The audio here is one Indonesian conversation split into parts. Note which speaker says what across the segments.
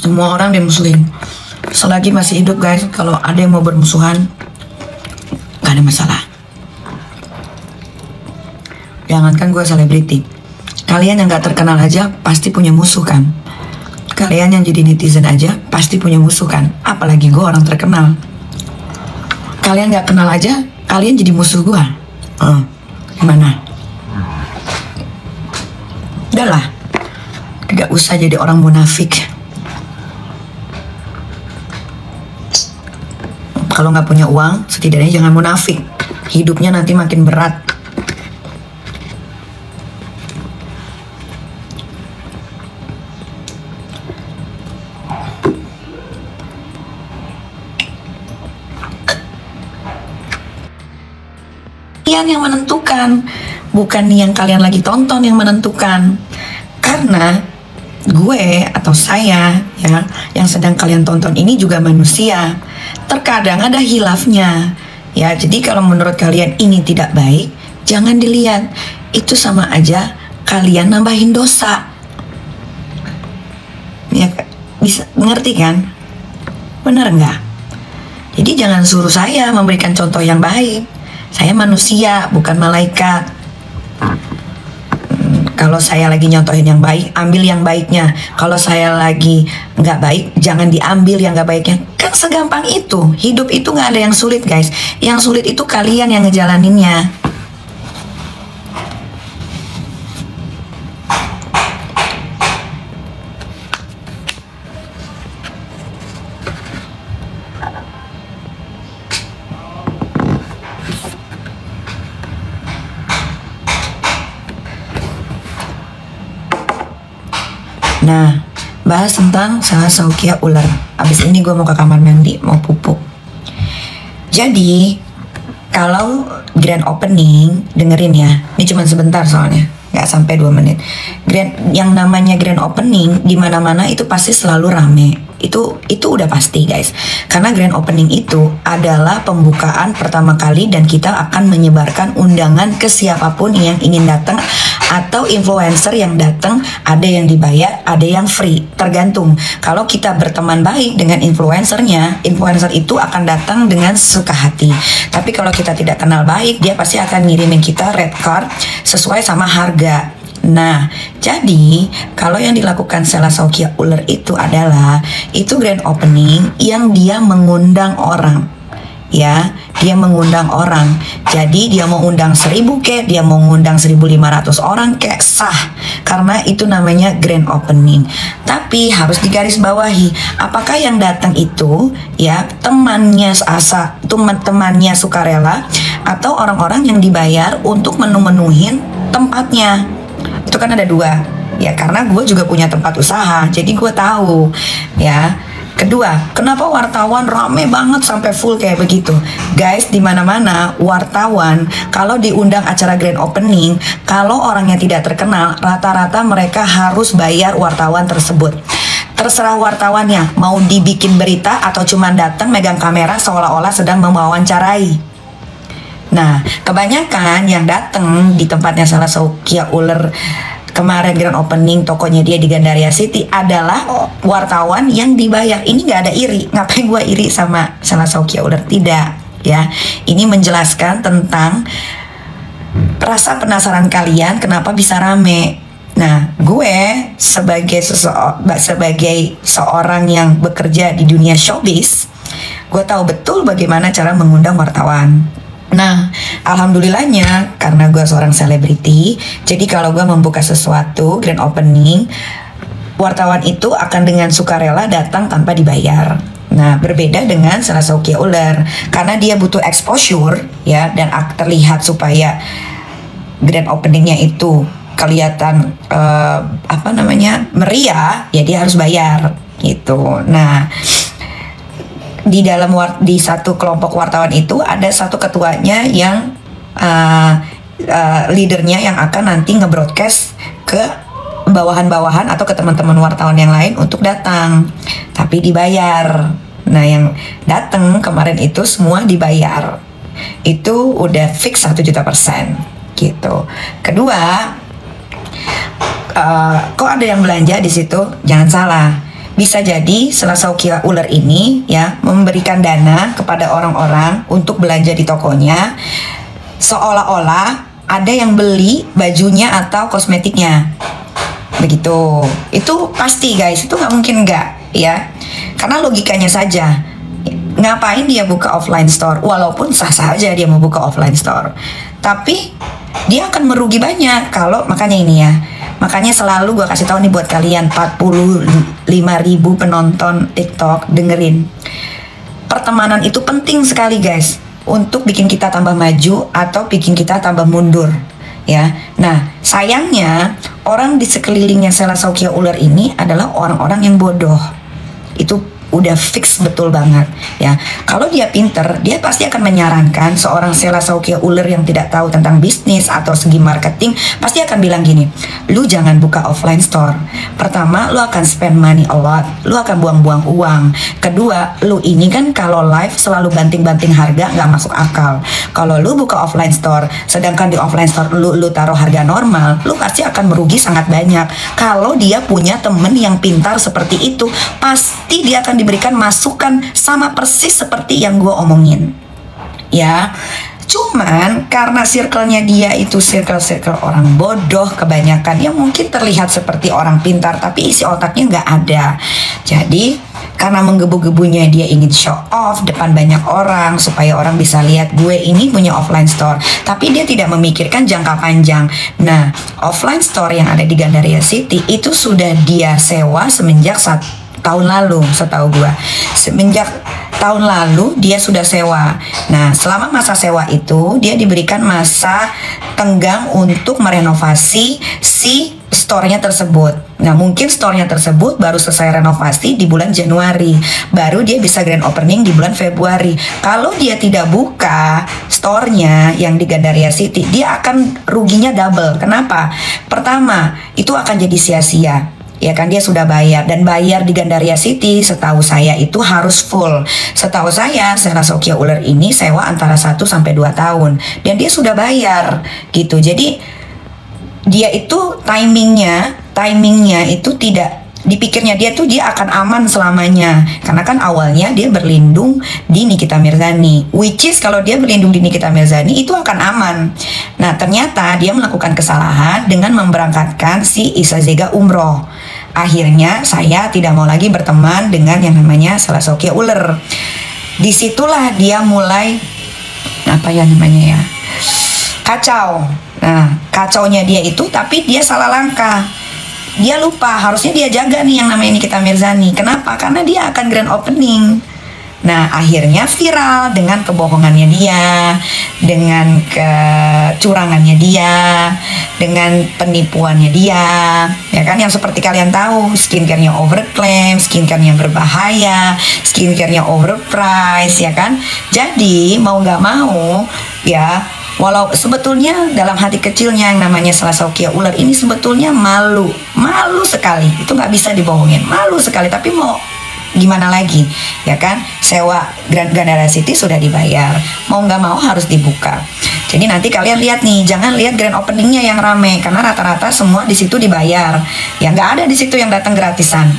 Speaker 1: Semua orang dimusuhin. Selagi masih hidup guys, kalau ada yang mau bermusuhan, gak ada masalah. Jangankan gue selebriti, kalian yang gak terkenal aja pasti punya musuh kan. Kalian yang jadi netizen aja pasti punya musuh kan. Apalagi gue orang terkenal. Kalian gak kenal aja, kalian jadi musuh gue. Gimana? Udahlah, gak usah jadi orang munafik. Kalau nggak punya uang, setidaknya jangan munafik. Hidupnya nanti makin berat. Kalian yang menentukan, bukan yang kalian lagi tonton yang menentukan. Karena gue atau saya ya yang sedang kalian tonton ini juga manusia. Terkadang ada hilafnya ya. Jadi kalau menurut kalian ini tidak baik, jangan dilihat. Itu sama aja kalian nambahin dosa. Ya, bisa ngerti kan? Bener nggak? Jadi jangan suruh saya memberikan contoh yang baik. Saya manusia, bukan malaikat. Kalau saya lagi nyontohin yang baik, ambil yang baiknya. Kalau saya lagi nggak baik, jangan diambil yang nggak baiknya. Kan segampang itu. Hidup itu nggak ada yang sulit guys. Yang sulit itu kalian yang ngejalaninnya. Nah, bahas tentang Salasaukia ular. Abis ini gue mau ke kamar mandi, mau pupuk. Jadi, kalau grand opening, dengerin ya. Ini cuma sebentar soalnya, nggak sampai 2 menit. Yang namanya grand opening di mana-mana itu pasti selalu rame. Itu udah pasti guys. Karena grand opening itu adalah pembukaan pertama kali dan kita akan menyebarkan undangan ke siapapun yang ingin datang atau influencer yang datang. Ada yang dibayar, ada yang free, tergantung. Kalau kita berteman baik dengan influencernya, influencer itu akan datang dengan suka hati. Tapi kalau kita tidak kenal baik, dia pasti akan ngirimin kita red card sesuai sama harga. Nah, jadi kalau yang dilakukan Salasaukia ular itu adalah itu grand opening yang dia mengundang orang. Ya, dia mengundang orang. Jadi dia mau undang 1000 kek, dia mau ngundang 1500 orang kek, sah. Karena itu namanya grand opening. Tapi harus digarisbawahi, apakah yang datang itu ya temannya temannya sukarela atau orang-orang yang dibayar untuk memenuhin tempatnya. Itu kan ada 2 ya, karena gue juga punya tempat usaha, jadi gue tahu ya. Kedua, kenapa wartawan rame banget sampai full kayak begitu? Guys, di mana-mana wartawan kalau diundang acara grand opening, kalau orangnya tidak terkenal, rata-rata mereka harus bayar wartawan tersebut. Terserah wartawannya mau dibikin berita atau cuma datang megang kamera seolah-olah sedang mewawancarai. Nah, kebanyakan yang datang di tempatnya Salasaukia ular kemarin grand opening tokonya dia di Gandaria City adalah wartawan yang dibayar. Ini nggak ada iri. Ngapain gua iri sama Salasaukia ular? Tidak, ya. Ini menjelaskan tentang rasa penasaran kalian kenapa bisa rame. Nah, gue sebagai seorang yang bekerja di dunia showbiz, gue tahu betul bagaimana cara mengundang wartawan. Nah, alhamdulillahnya karena gue seorang selebriti, jadi kalau gue membuka sesuatu grand opening, wartawan itu akan dengan sukarela datang tanpa dibayar. Nah, berbeda dengan Salasaukia ular karena dia butuh exposure ya, dan terlihat supaya grand openingnya itu kelihatan meriah, ya dia harus bayar gitu. Nah, di satu kelompok wartawan itu ada satu ketuanya yang leadernya yang akan nanti nge-broadcast ke bawahan-bawahan atau ke teman-teman wartawan yang lain untuk datang, tapi dibayar. Nah, yang datang kemarin itu semua dibayar. Itu udah fix 1 juta % gitu. Kedua, kok ada yang belanja di situ? Jangan salah. bisa jadi Selasaukia Uler ini ya memberikan dana kepada orang-orang untuk belanja di tokonya, seolah-olah ada yang beli bajunya atau kosmetiknya. Begitu. Itu pasti guys, itu nggak mungkin nggak ya. Karena logikanya saja, ngapain dia buka offline store? Walaupun sah-sah aja dia mau buka offline store, tapi dia akan merugi banyak kalau, makanya ini ya. Makanya selalu gue kasih tahu nih buat kalian 45.000 penonton TikTok, dengerin. Pertemanan itu penting sekali guys, untuk bikin kita tambah maju atau bikin kita tambah mundur ya. Nah sayangnya orang di sekelilingnya Selasaukia Uler ini adalah orang-orang yang bodoh. Itu udah fix betul banget ya. Kalau dia pinter, dia pasti akan menyarankan seorang Selasaukia Uler yang tidak tahu tentang bisnis atau segi marketing, pasti akan bilang gini, lu jangan buka offline store. Pertama, lu akan spend money a lot, lu akan buang-buang uang. Kedua, lu ini kan kalau live selalu banting-banting harga, nggak masuk akal. Kalau lu buka offline store, sedangkan di offline store lu taruh harga normal, lu pasti akan merugi sangat banyak. Kalau dia punya temen yang pintar seperti itu, pasti dia akan diberikan masukan sama persis seperti yang gue omongin ya. Cuman karena circle-nya dia itu circle orang bodoh kebanyakan, yang mungkin terlihat seperti orang pintar tapi isi otaknya nggak ada. Jadi karena menggebu-gebunya dia ingin show off depan banyak orang supaya orang bisa lihat gue ini punya offline store, tapi dia tidak memikirkan jangka panjang. Nah, offline store yang ada di Gandaria City itu sudah dia sewa semenjak tahun lalu, setahu gua. Semenjak tahun lalu dia sudah sewa. Nah, selama masa sewa itu dia diberikan masa tenggang untuk merenovasi si store-nya tersebut. Nah, mungkin store-nya tersebut baru selesai renovasi di bulan Januari, baru dia bisa grand opening di bulan Februari. Kalau dia tidak buka store-nya yang di Gandaria City, dia akan ruginya double. Kenapa? Pertama, itu akan jadi sia-sia. Ya kan, dia sudah bayar, dan bayar di Gandaria City setahu saya itu harus full. Setahu saya Selasaukia Uler ini sewa antara 1 sampai 2 tahun dan dia sudah bayar gitu. Jadi dia itu timingnya itu tidak dipikirnya, dia akan aman selamanya, karena kan awalnya dia berlindung di Nikita Mirzani, which is kalau dia berlindung di Nikita Mirzani itu akan aman. Nah, ternyata dia melakukan kesalahan dengan memberangkatkan si Isa Zega umroh. Akhirnya saya tidak mau lagi berteman dengan yang namanya Selasaukia Uler. Disitulah dia mulai kacau. Nah, kacaunya dia itu, tapi dia salah langkah. Dia lupa, harusnya dia jaga nih yang namanya Nikita Mirzani. Kenapa? Karena dia akan grand opening. Nah, akhirnya viral dengan kebohongannya dia, dengan kecurangannya dia, dengan penipuannya dia. Ya kan, yang seperti kalian tahu, skincare-nya overclaim, skincare-nya berbahaya, skincare-nya overprice, ya kan. Jadi, mau nggak mau, ya, walau sebetulnya dalam hati kecilnya yang namanya Selasaukia Uler ini sebetulnya malu sekali. Itu nggak bisa dibohongin, malu sekali. Tapi mau gimana lagi, ya kan? Sewa Gandaria City sudah dibayar, mau nggak mau harus dibuka. Jadi nanti kalian lihat nih, jangan lihat grand openingnya yang rame, karena rata-rata semua di situ dibayar. Ya nggak ada di situ yang datang gratisan,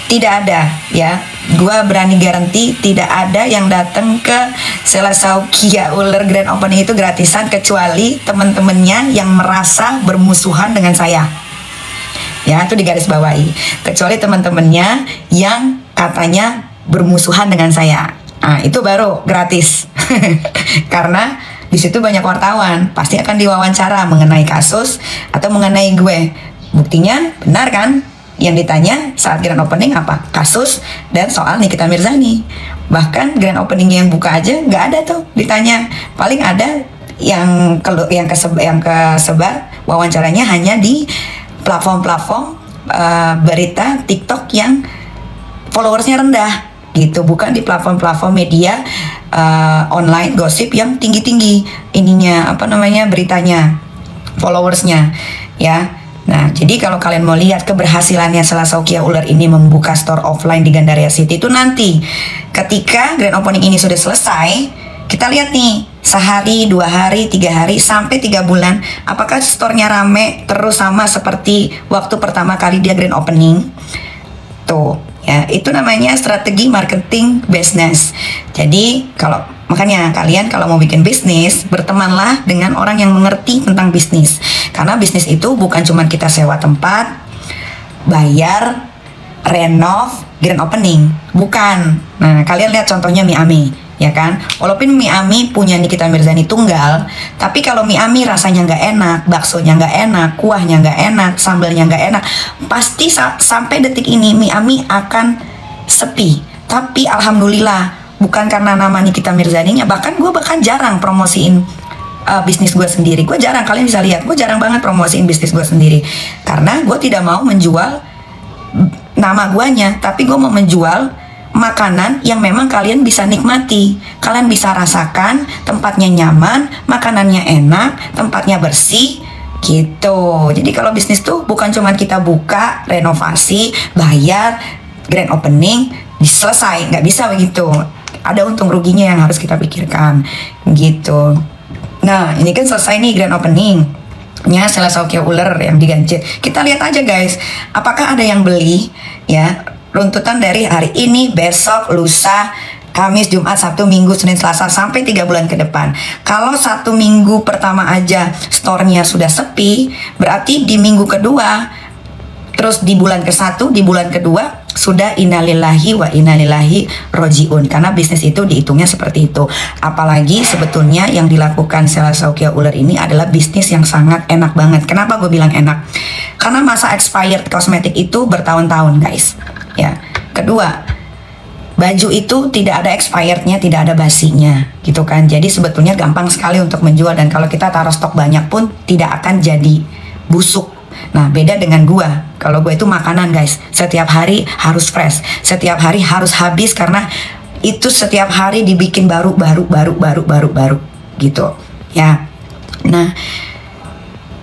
Speaker 1: tidak ada ya. Gua berani garanti tidak ada yang datang ke Selasaukia Uler grand opening itu gratisan, kecuali teman-temannya yang merasa bermusuhan dengan saya. Ya, itu digaris bawahi. Kecuali teman-temannya yang katanya bermusuhan dengan saya. Nah, itu baru gratis. Karena di situ banyak wartawan, pasti akan diwawancara mengenai kasus atau mengenai gue. Buktinya benar kan? Yang ditanya saat grand opening apa? Kasus dan soal Nikita Mirzani. Bahkan grand opening yang buka aja nggak ada tuh ditanya. Paling ada yang kesebar wawancaranya hanya di platform berita TikTok yang followersnya rendah gitu, bukan di platform media online gosip yang tinggi-tinggi beritanya, followersnya ya. Nah, jadi kalau kalian mau lihat keberhasilannya Selasaukia Uler ini membuka store offline di Gandaria City itu nanti ketika grand opening ini sudah selesai, kita lihat nih, sehari, 2 hari, 3 hari, sampai 3 bulan, apakah store-nya rame terus sama seperti waktu pertama kali dia grand opening? Tuh, Ya, itu namanya strategi marketing business. Jadi makanya kalian kalau mau bikin bisnis, bertemanlah dengan orang yang mengerti tentang bisnis. Karena bisnis itu bukan cuma kita sewa tempat, bayar, renov, grand opening. Bukan. Nah, kalian lihat contohnya Miami, ya kan? Walaupun Miami punya Nikita Mirzani tunggal, tapi kalau Miami rasanya nggak enak, baksonya nggak enak, kuahnya nggak enak, sambalnya nggak enak, pasti sampai detik ini Miami akan sepi. Tapi alhamdulillah, bukan karena nama Nikita Mirzaninya, bahkan gue jarang promosiin bisnis gue sendiri. Gue jarang, kalian bisa lihat, gue jarang banget promosiin bisnis gue sendiri. Karena gue tidak mau menjual nama guanya, tapi gue mau menjual makanan yang memang kalian bisa nikmati, kalian bisa rasakan, tempatnya nyaman, makanannya enak, tempatnya bersih, gitu. Jadi kalau bisnis tuh bukan cuma kita buka, renovasi, bayar, grand opening, selesai, nggak bisa begitu. Ada untung ruginya yang harus kita pikirkan, gitu. Nah, ini kan selesai nih grand opening-nya Sela Saukia Uler yang digancet. Kita lihat aja guys, apakah ada yang beli, ya. Runtutan dari hari ini, besok, lusa, Kamis, Jumat, Sabtu, Minggu, Senin, Selasa, sampai 3 bulan ke depan. Kalau 1 minggu pertama aja store-nya sudah sepi, berarti di minggu kedua, terus di bulan ke-1, di bulan kedua, sudah innalillahi wa innalillahi rojiun. Karena bisnis itu dihitungnya seperti itu. Apalagi sebetulnya yang dilakukan Sela Saukia Uler ini adalah bisnis yang sangat enak banget. Kenapa gue bilang enak? Karena masa expired kosmetik itu bertahun-tahun guys. Ya, kedua, baju itu tidak ada expirednya, tidak ada basinya, gitu kan. Jadi sebetulnya gampang sekali untuk menjual, dan kalau kita taruh stok banyak pun tidak akan jadi busuk. Nah, beda dengan gua. Kalau gua itu makanan guys, setiap hari harus fresh, setiap hari harus habis, karena itu setiap hari dibikin baru, gitu. Ya, nah,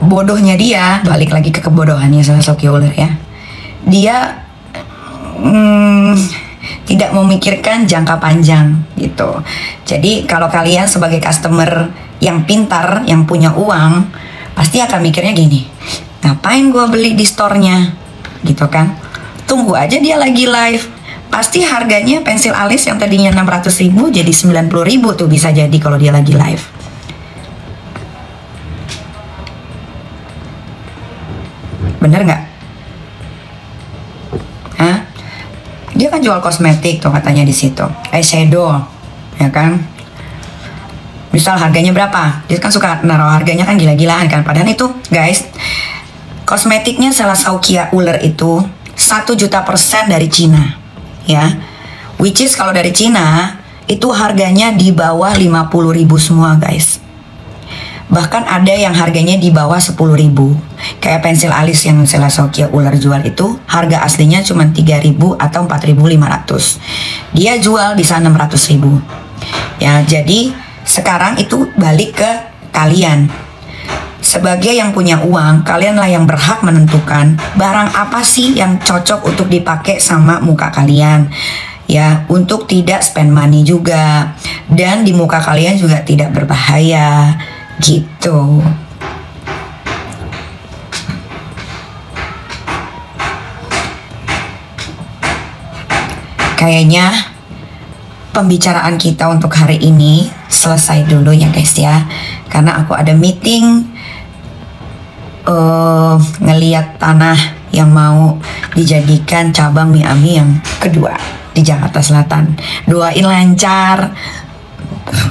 Speaker 1: bodohnya dia, balik lagi ke kebodohannya Sela Saukia Uler ya. Dia tidak memikirkan jangka panjang gitu. Jadi kalau kalian sebagai customer yang pintar, yang punya uang, pasti akan mikirnya gini, ngapain gue beli di store-nya gitu kan. Tunggu aja dia lagi live, pasti harganya pensil alis yang tadinya 600.000 jadi 90.000 tuh, bisa jadi kalau dia lagi live. Bener nggak? Hah? Dia kan jual kosmetik tuh katanya di situ, eyeshadow, ya kan? Misal harganya berapa? Dia kan suka naruh harganya kan gila-gilaan kan. Padahal itu guys, kosmetiknya Sela Saukia Uler itu 1.000.000% dari Cina, ya. Which is kalau dari Cina itu harganya di bawah 50.000 semua guys. Bahkan ada yang harganya di bawah 10.000. Kayak pensil alis yang Sela Saukia Uler jual itu harga aslinya cuma 3.000 atau 4.500. Dia jual bisa 600.000. Ya, jadi sekarang itu balik ke kalian. Sebagai yang punya uang, kalianlah yang berhak menentukan barang apa sih yang cocok untuk dipakai sama muka kalian. Ya, untuk tidak spend money juga, dan di muka kalian juga tidak berbahaya. Gitu. Kayaknya pembicaraan kita untuk hari ini selesai dulu ya guys ya, karena aku ada meeting ngeliat tanah yang mau dijadikan cabang Miami yang kedua di Jakarta Selatan. Doain lancar,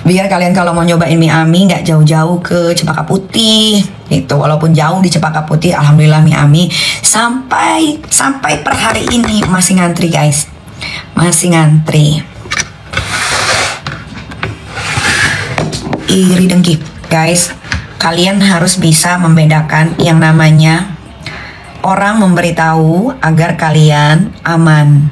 Speaker 1: biar kalian kalau mau nyobain Miami nggak jauh-jauh ke Cempaka Putih gitu. Walaupun jauh di Cempaka Putih, alhamdulillah Miami sampai per hari ini masih ngantri guys, masih ngantri. Iri dengki guys, kalian harus bisa membedakan yang namanya orang memberitahu agar kalian aman,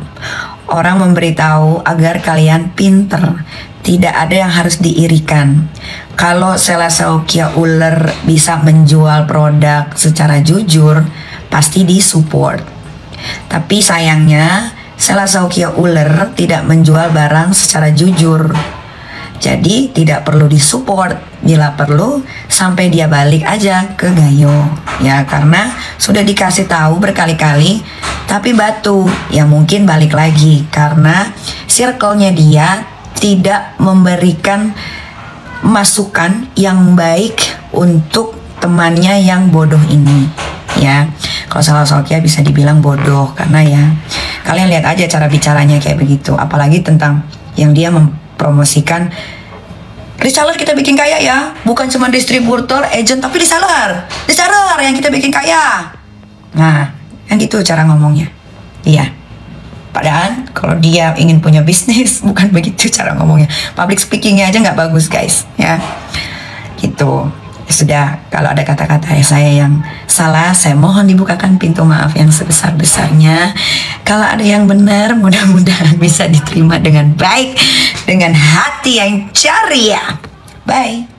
Speaker 1: orang memberitahu agar kalian pinter. Tidak ada yang harus diirikan. Kalau Sela Saukia Uler bisa menjual produk secara jujur, pasti disupport. Tapi sayangnya Sela Saukia Uler tidak menjual barang secara jujur. Jadi tidak perlu disupport, bila perlu sampai dia balik aja ke Gayo. Ya karena sudah dikasih tahu berkali-kali, tapi batu ya mungkin balik lagi karena circle-nya dia tidak memberikan masukan yang baik untuk temannya yang bodoh ini. Ya, kalau Salah Sokya bisa dibilang bodoh karena ya kalian lihat aja cara bicaranya kayak begitu, apalagi tentang yang dia mempromosikan reseller kita bikin kaya ya, bukan cuma distributor, agent, tapi reseller yang kita bikin kaya. Nah, yang gitu cara ngomongnya. Iya. Padahal kalau dia ingin punya bisnis bukan begitu cara ngomongnya. Public speakingnya aja nggak bagus guys, ya. Gitu. Sudah, kalau ada kata-kata saya yang salah, saya mohon dibukakan pintu maaf yang sebesar-besarnya. Kalau ada yang benar, mudah-mudahan bisa diterima dengan baik, dengan hati yang ceria. Bye.